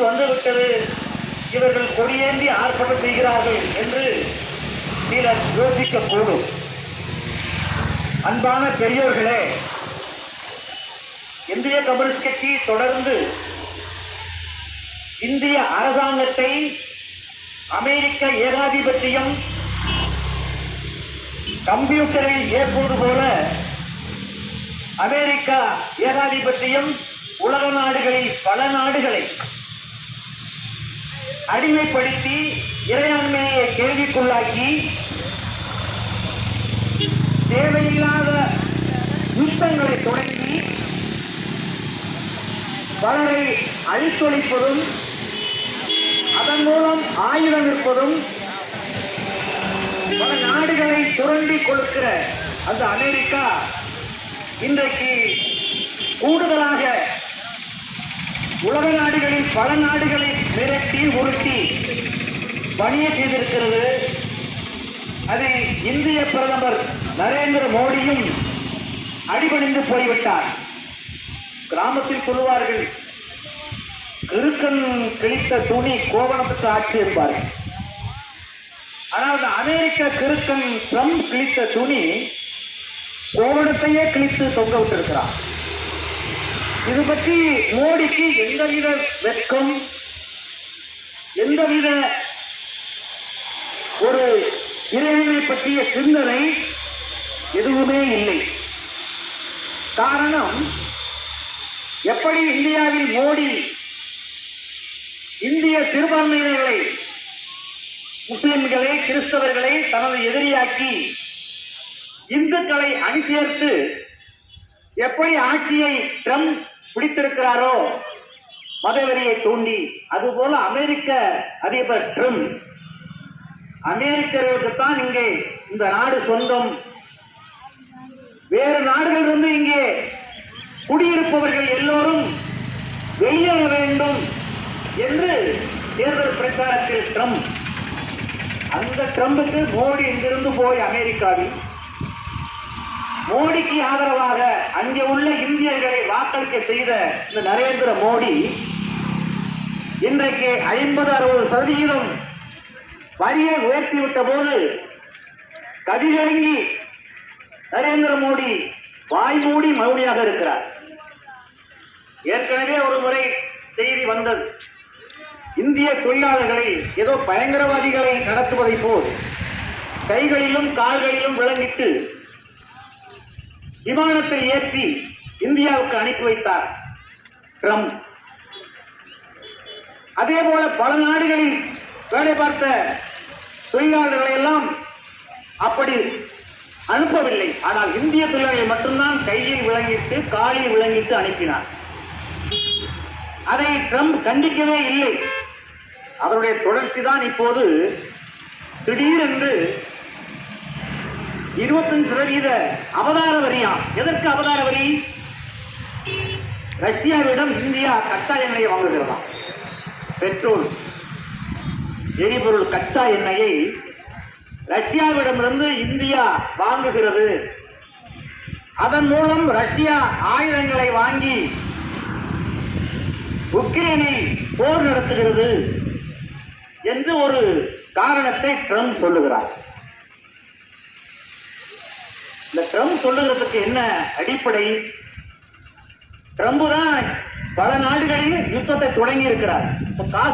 வந்துவிட்டது, இவர்கள் கொடியேந்தி ஆர்ப்பாட்டம் செய்கிறார்கள் என்று சிலர் யோசிக்கக்கூடும். அன்பான பெரியோர்களே, இந்திய கம்யூனிஸ்ட் கட்சி தொடர்ந்து இந்திய அரசாங்கத்தை அமெரிக்க ஏகாதிபத்தியம் கம்ப்யூட்டரை ஏற்பது போல அமெரிக்கா ஏகாதிபத்தியம் உலக நாடுகளில் பல நாடுகளை அடிமைப்படுத்தி இறையாண்மையை கேள்விக்குள்ளாக்கி தேவையில்லாத யுத்தங்களை தொடங்கி பலரை அழித்தொழிப்பதும் அதன் மூலம் ஆயுதம் விற்பதும் பல நாடுகளை சுரண்டி கொடுக்கிற அந்த அமெரிக்கா இன்றைக்கு கூடுதலாக உலக நாடுகளில் பல நாடுகளை மிரட்டி உருட்டி பணியை செய்திருக்கிறது. அதை இந்திய பிரதமர் நரேந்திர மோடியும் அடிபணிந்து போய்விட்டார். கிராமத்தில் சொல்லுவார்கள், கிறுக்கன் கிழித்த துணி கோவணத்துக்கு ஆட்சி என்பார்கள். ஆனால் அமெரிக்க கிறுக்கன் ட்ரம்ப் கிழித்த துணி கோவணத்தையே கிழித்து தொங்க விட்டிருக்கிறார். இது பற்றி மோடிக்கு எந்தவித வெட்கம், எந்தவித ஒரு இறைவனை பற்றிய சிந்தனை எதுவுமே இல்லை. காரணம், எப்படி இந்தியாவில் மோடி இந்திய சிறுபான்மையினர்களை, முஸ்லிம்களை, கிறிஸ்தவர்களை தனது எதிரியாக்கி இந்துக்களை அணி சேர்த்து எப்படி ஆட்சியை ட்ரம்ப் பிடித்திருக்கிறாரோ மதவெறியை தூண்டி, அதுபோல அமெரிக்க அதிபர் ட்ரம்ப் அமெரிக்கர்களுக்குத்தான் இங்கே இந்த நாடு சொந்தம், வேறு நாடுகளிலிருந்து இங்கே குடியிருப்பவர்கள் எல்லோரும் வெளியேற வேண்டும் என்று தேர்தல் பிரச்சாரத்தில் ட்ரம்ப், அந்த ட்ரம்புக்கு மோடி இங்கிருந்து போய் அமெரிக்காவில் மோடிக்கு ஆதரவாக அங்கே உள்ள இந்தியர்களை வாக்களிக்க செய்த இந்த நரேந்திர மோடி இன்றைக்கு 50-60% வரியை உயர்த்திவிட்ட போது கதிகலங்கி நரேந்திர மோடி வாய் மூடி மௌனியாக இருக்கிறார். ஏற்கனவே ஒரு முறை செய்தி வந்தது, இந்திய தொழிலாளர்களை ஏதோ பயங்கரவாதிகளை நடத்துவதை போல் கைகளிலும் கால்களிலும் விளங்கிட்டு விமானத்தை ஏற்றி இந்தியாவுக்கு அனுப்பி வைத்தார் ட்ரம்ப். அதே போல பல நாடுகளில் வேலை பார்த்த தொழிலாளர்களை எல்லாம் அப்படி அனுப்பவில்லை. ஆனால் இந்திய தொழிலாளர்கள் மட்டும்தான் கையில் விளங்கிட்டு காலில் விளங்கிட்டு அனுப்பினார். அதை ட்ரம்ப் கண்டிக்கவே இல்லை. அதனுடைய தொடர்ச்சி தான் இப்போது திடீரென்று 25% அவதார வரியாம். எதற்கு அவதார வரி? ரஷ்யாவிடம் இந்தியா கச்சா எண்ணெயை வாங்குகிறதாம். பெட்ரோல், எரிபொருள் கச்சா எண்ணெயை ரஷ்யாவிடமிருந்து இந்தியா வாங்குகிறது. அதன் மூலம் ரஷ்யா ஆயுதங்களை வாங்கி உக்ரைனை போர் நடத்துகிறது என்று ஒரு காரணத்தை ட்ரம்ப் சொல்லுகிறார். இந்த ட்ரம்ப் சொல்லுகிறதுக்கு என்ன அடிப்படை? ட்ரம்ப் தான் பல நாடுகளில் யுத்தத்தை தொடங்கி இருக்கிறார்.